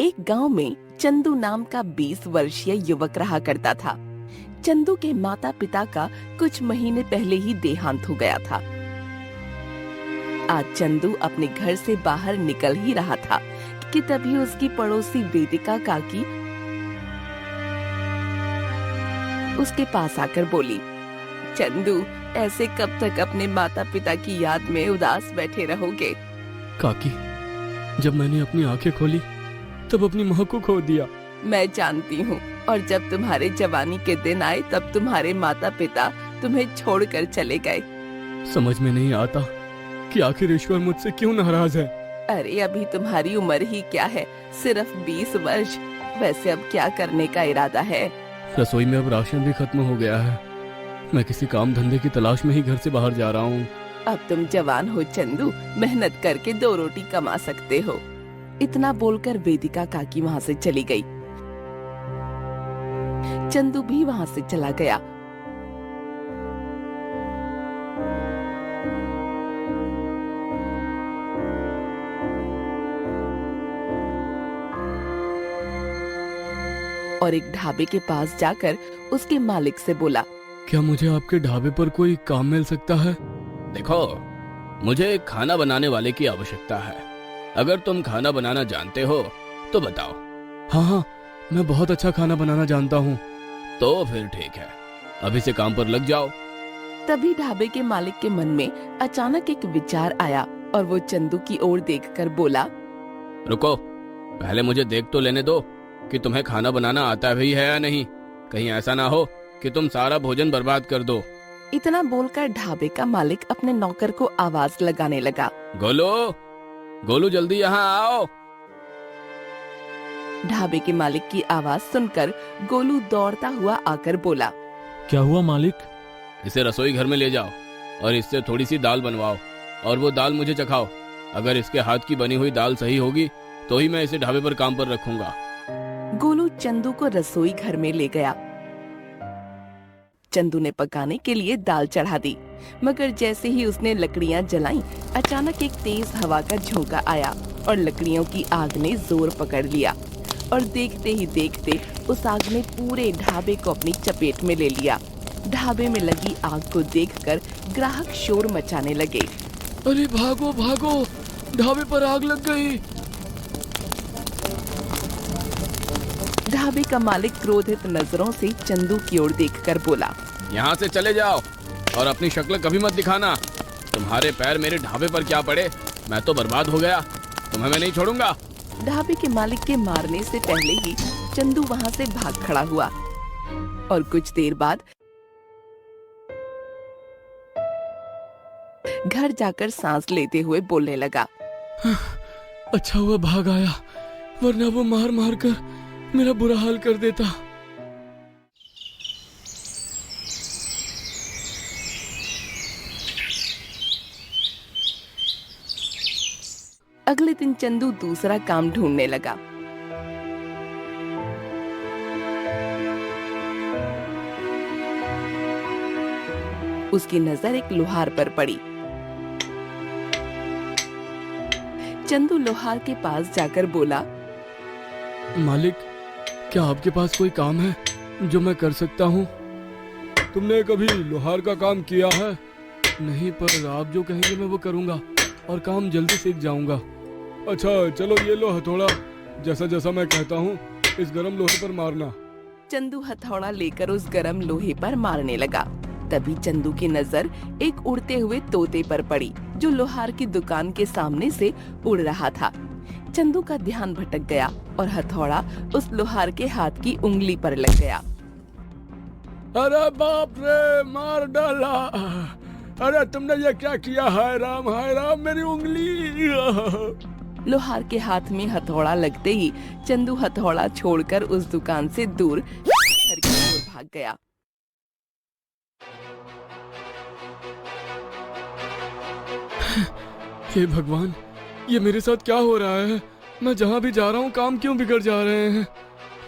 एक गांव में चंदू नाम का 20 वर्षीय युवक रहा करता था। चंदू के माता पिता का कुछ महीने पहले ही देहांत हो गया था। आज चंदू अपने घर से बाहर निकल ही रहा था कि तभी उसकी पड़ोसी वेदिका काकी उसके पास आकर बोली, चंदू, ऐसे कब तक अपने माता पिता की याद में उदास बैठे रहोगे? काकी, जब मैंने अपनी आंखें खोली तब अपनी माँ को खो दिया। मैं जानती हूँ, और जब तुम्हारे जवानी के दिन आए तब तुम्हारे माता पिता तुम्हें छोड़कर चले गए। समझ में नहीं आता कि आखिर ईश्वर मुझसे क्यों नाराज है। अरे अभी तुम्हारी उम्र ही क्या है, सिर्फ 20 वर्ष। वैसे अब क्या करने का इरादा है? रसोई में अब राशन भी खत्म हो गया है। मैं किसी काम धंधे की तलाश में ही घर से बाहर जा रहा हूँ। अब तुम जवान हो चंदू, मेहनत करके 2 रोटी कमा सकते हो। इतना बोलकर वेदिका काकी वहाँ से चली गई। चंदू भी वहाँ से चला गया। और एक ढाबे के पास जाकर उसके मालिक से बोला, क्या मुझे आपके ढाबे पर कोई काम मिल सकता है? देखो, मुझे एक खाना बनाने वाले की आवश्यकता है। अगर तुम खाना बनाना जानते हो तो बताओ। हाँ, मैं बहुत अच्छा खाना बनाना जानता हूँ। तो फिर ठीक है, अभी से काम पर लग जाओ। तभी ढाबे के मालिक के मन में अचानक एक विचार आया और वो चंदू की ओर देखकर बोला, रुको, पहले मुझे देख तो लेने दो कि तुम्हें खाना बनाना आता भी है या नहीं। कहीं ऐसा ना हो कि तुम सारा भोजन बर्बाद कर दो। इतना बोलकर ढाबे का मालिक अपने नौकर को आवाज लगाने लगा, गोलू जल्दी यहाँ आओ। ढाबे के मालिक की आवाज सुनकर गोलू दौड़ता हुआ आकर बोला, क्या हुआ मालिक? इसे रसोई घर में ले जाओ और इससे थोड़ी सी दाल बनवाओ और वो दाल मुझे चखाओ। अगर इसके हाथ की बनी हुई दाल सही होगी तो ही मैं इसे ढाबे पर काम पर रखूंगा। गोलू चंदू को रसोई घर में ले गया। चंदू ने पकाने के लिए दाल चढ़ा दी, मगर जैसे ही उसने लकड़ियां जलाईं, अचानक एक तेज हवा का झोंका आया और लकड़ियों की आग ने जोर पकड़ लिया और देखते ही देखते उस आग ने पूरे ढाबे को अपनी चपेट में ले लिया। ढाबे में लगी आग को देखकर ग्राहक शोर मचाने लगे। अरे भागो भागो, ढाबे पर आग लग गई। ढाबे का मालिक क्रोधित नजरों से चंदू की ओर देखकर बोला, यहाँ से चले जाओ और अपनी शक्ल कभी मत दिखाना। तुम्हारे पैर मेरे ढाबे पर क्या पड़े, मैं तो बर्बाद हो गया। तुम्हें मैं नहीं छोड़ूंगा। ढाबे के मालिक के मारने से पहले ही चंदू वहाँ से भाग खड़ा हुआ और कुछ देर बाद घर जाकर सांस लेते हुए बोलने लगा, अच्छा हुआ भाग आया, वरना वो मार मार कर मेरा बुरा हाल कर देता। अगले दिन चंदू दूसरा काम ढूंढने लगा। उसकी नजर एक लोहार पर पड़ी। चंदू लोहार के पास जाकर बोला, मालिक, क्या आपके पास कोई काम है जो मैं कर सकता हूँ? तुमने कभी लोहार का काम किया है? नहीं, पर आप जो कहेंगे मैं वो करूँगा और काम जल्दी सीख जाऊँगा। अच्छा चलो, ये लो हथौड़ा। जैसा जैसा मैं कहता हूँ इस गरम लोहे पर मारना। चंदू हथौड़ा लेकर उस गरम लोहे पर मारने लगा। तभी चंदू की नजर एक उड़ते हुए तोते पर पड़ी जो लोहार की दुकान के सामने से उड़ रहा था। चंदू का ध्यान भटक गया और हथौड़ा उस लोहार के हाथ की उंगली पर लग गया। अरे बाप रे, मार डाला। अरे तुमने ये क्या किया? हाय राम, मेरी उंगली। लोहार के हाथ में हथौड़ा लगते ही चंदू हथौड़ा छोड़कर उस दुकान से दूर घर की ओर भाग गया। हे भगवान, ये मेरे साथ क्या हो रहा है? मैं जहाँ भी जा रहा हूँ काम क्यों बिगड़ जा रहे हैं?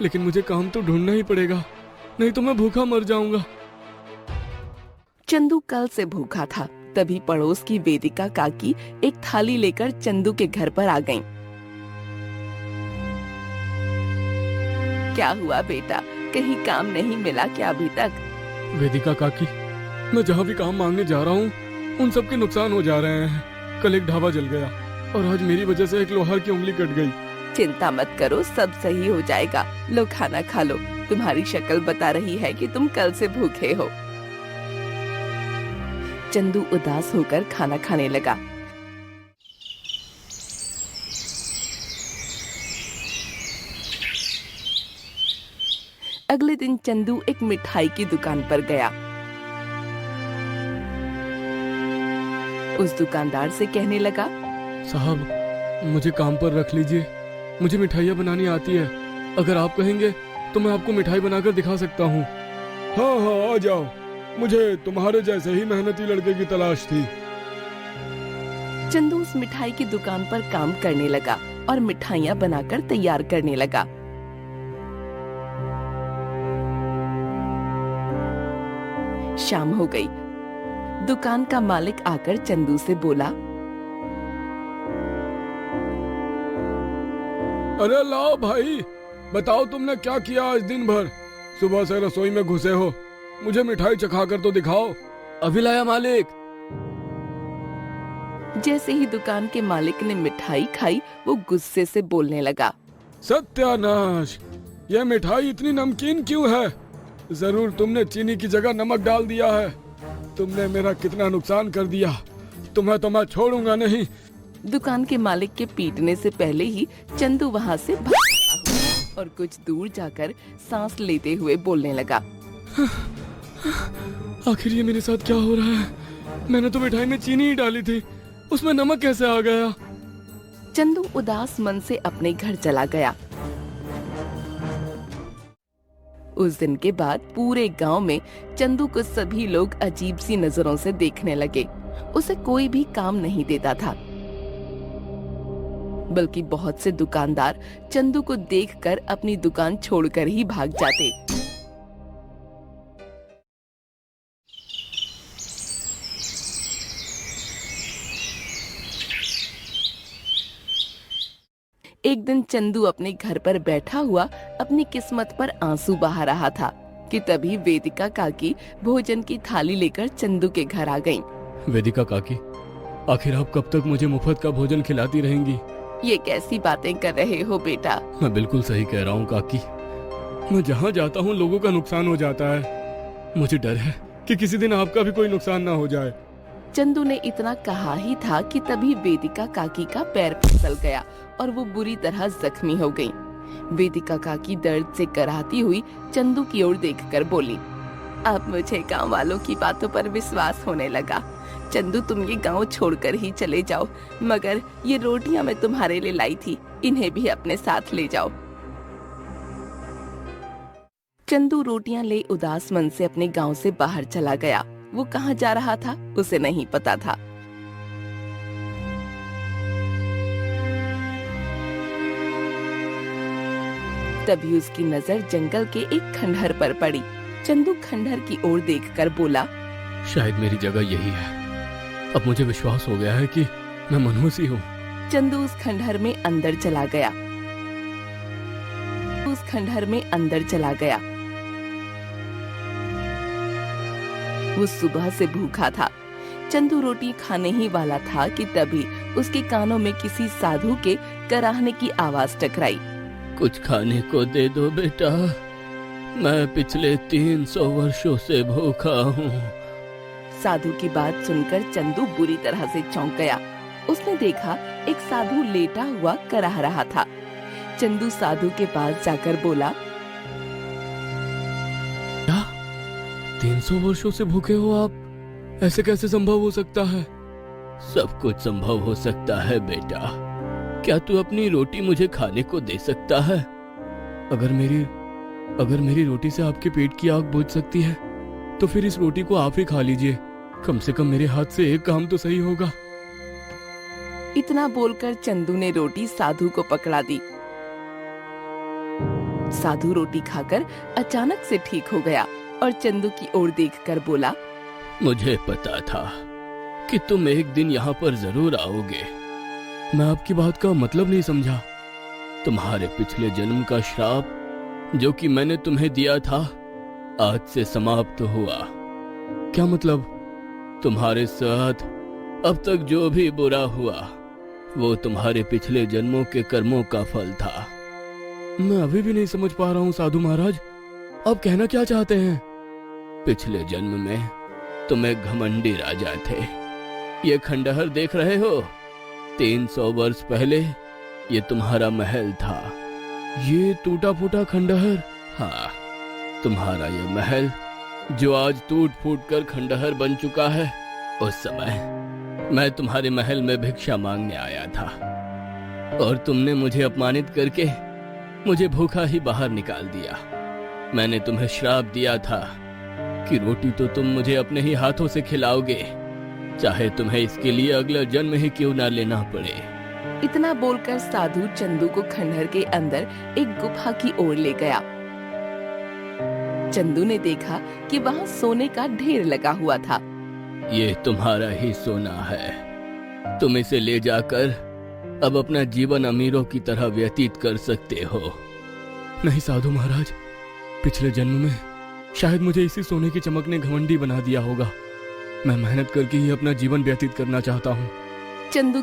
लेकिन मुझे काम तो ढूंढना ही पड़ेगा, नहीं तो मैं भूखा मर जाऊंगा। चंदू कल से भूखा था। तभी पड़ोस की वेदिका काकी एक थाली लेकर चंदू के घर पर आ गईं। क्या हुआ बेटा, कहीं काम नहीं मिला क्या अभी तक? वेदिका काकी, मैं जहाँ भी काम मांगने जा रहा हूँ उन सब के नुकसान हो जा रहे हैं। कल एक ढाबा जल गया और आज मेरी वजह से एक लोहार की उंगली कट गई। चिंता मत करो, सब सही हो जाएगा। लो खाना खा लो, तुम्हारी शक्ल बता रही है कि तुम कल से भूखे हो। चंदू उदास होकर खाना खाने लगा। अगले दिन चंदू एक मिठाई की दुकान पर गया। उस दुकानदार से कहने लगा, साहब, मुझे काम पर रख लीजिए, मुझे मिठाइयाँ बनानी आती है। अगर आप कहेंगे तो मैं आपको मिठाई बनाकर दिखा सकता हूँ। हाँ हाँ, आ जाओ, मुझे तुम्हारे जैसे ही मेहनती लड़के की तलाश थी। चंदू उस मिठाई की दुकान पर काम करने लगा और मिठाइयाँ बनाकर तैयार करने लगा। शाम हो गई। दुकान का मालिक आकर चंदू से बोला, अरे लाओ भाई, बताओ तुमने क्या किया आज दिन भर? सुबह से रसोई में घुसे हो, मुझे मिठाई चखा कर तो दिखाओ। अभी लाया मालिक। जैसे ही दुकान के मालिक ने मिठाई खाई, वो गुस्से से बोलने लगा, सत्यानाश, ये मिठाई इतनी नमकीन क्यों है? जरूर तुमने चीनी की जगह नमक डाल दिया है। तुमने मेरा कितना नुकसान कर दिया, तुम्हें तो मैं छोड़ूंगा नहीं। दुकान के मालिक के पीटने से पहले ही चंदू वहाँ से भागा और कुछ दूर जाकर सांस लेते हुए बोलने लगा, आखिर ये मेरे साथ क्या हो रहा है? मैंने तो मिठाई में चीनी ही डाली थी, उसमें नमक कैसे आ गया? चंदू उदास मन से अपने घर चला गया। उस दिन के बाद पूरे गांव में चंदू को सभी लोग अजीब सी नजरों से देखने लगे। उसे कोई भी काम नहीं देता था, बल्कि बहुत से दुकानदार चंदू को देखकर अपनी दुकान छोड़कर ही भाग जाते। एक दिन चंदू अपने घर पर बैठा हुआ अपनी किस्मत पर आंसू बहा रहा था कि तभी वेदिका काकी भोजन की थाली लेकर चंदू के घर आ गईं। वेदिका काकी, आखिर आप कब तक मुझे मुफ्त का भोजन खिलाती रहेंगी? ये कैसी बातें कर रहे हो बेटा? मैं बिल्कुल सही कह रहा हूँ काकी। मैं जहाँ जाता हूँ लोगों का नुकसान हो जाता है। मुझे डर है कि किसी दिन आपका भी कोई नुकसान ना हो जाए। चंदू ने इतना कहा ही था कि तभी वेदिका काकी का पैर फिसल गया और वो बुरी तरह जख्मी हो गई। वेदिका काकी दर्द से कराहती हुई चंदू की ओर देखकर बोली, अब मुझे गांव वालों की बातों पर विश्वास होने लगा। चंदू, तुम ये गांव छोड़कर ही चले जाओ, मगर ये रोटियां मैं तुम्हारे लिए लाई थी, इन्हें भी अपने साथ ले जाओ। चंदू रोटियां ले उदास मन से अपने गांव से बाहर चला गया। वो कहाँ जा रहा था उसे नहीं पता था। तभी उसकी नजर जंगल के एक खंडहर पर पड़ी। चंदू खंडहर की ओर देखकर बोला, शायद मेरी जगह यही है। अब मुझे विश्वास हो गया है कि मैं मनहूसी हूँ। चंदू उस खंडहर में अंदर चला गया। उस खंडहर में अंदर चला गया। वो सुबह से भूखा था। चंदू रोटी खाने ही वाला था कि तभी उसके कानों में किसी साधु के कराहने की आवाज टकराई। कुछ खाने को दे दो बेटा, मैं पिछले 300 वर्षों से भूखा हूँ। साधु की बात सुनकर चंदू बुरी तरह से चौंक गया। उसने देखा एक साधु लेटा हुआ कराह रहा था। चंदू साधु के पास जाकर बोला, क्या 300 वर्षों से भूखे हो आप? ऐसे कैसे संभव हो सकता है? सब कुछ संभव हो सकता है बेटा। क्या तू अपनी रोटी मुझे खाने को दे सकता है? अगर मेरी रोटी से आपके पेट की आग बुझ सकती है तो फिर इस रोटी को आप ही खा लीजिए। कम से कम मेरे हाथ से एक काम तो सही होगा। इतना बोलकर चंदू ने रोटी साधु को पकड़ा दी। साधु रोटी खाकर अचानक से ठीक हो गया और चंदू की ओर देखकर बोला, मुझे पता था कि तुम एक दिन यहाँ पर जरूर आओगे। मैं आपकी बात का मतलब नहीं समझा। तुम्हारे पिछले जन्म का श्राप जो कि मैंने तुम्हें दिया था आज से समाप्त हुआ। क्या मतलब? तुम्हारे साथ अब तक जो भी बुरा हुआ वो तुम्हारे पिछले जन्मों के कर्मों का फल था। मैं अभी भी नहीं समझ पा रहा हूँ साधु महाराज, आप कहना क्या चाहते हैं? पिछले जन्म में तुम एक घमंडी राजा थे। ये खंडहर देख रहे हो? 300 वर्ष पहले ये तुम्हारा महल था। ये टूटा फूटा खंडहर? हाँ, तुम्हारा ये महल जो आज टूट फूट कर खंडहर बन चुका है। उस समय मैं तुम्हारे महल में भिक्षा मांगने आया था और तुमने मुझे अपमानित करके मुझे भूखा ही बाहर निकाल दिया। मैंने तुम्हें श्राप दिया था कि रोटी तो तुम मुझे अपने ही हाथों से खिलाओगे, चाहे तुम्हें इसके लिए अगला जन्म ही क्यों ना लेना पड़े। इतना बोलकर साधु चंदू को खंडहर के अंदर एक गुफा की ओर ले गया। चंदू ने देखा कि वहाँ सोने का ढेर लगा हुआ था। ये तुम्हारा ही सोना है, तुम इसे ले जाकर अब अपना जीवन अमीरों की तरह व्यतीत कर सकते हो। नहीं साधु महाराज, पिछले जन्म में शायद मुझे इसी सोने की चमक ने घमंडी बना दिया होगा। मैं मेहनत करके ही अपना जीवन व्यतीत करना चाहता हूँ। चंदू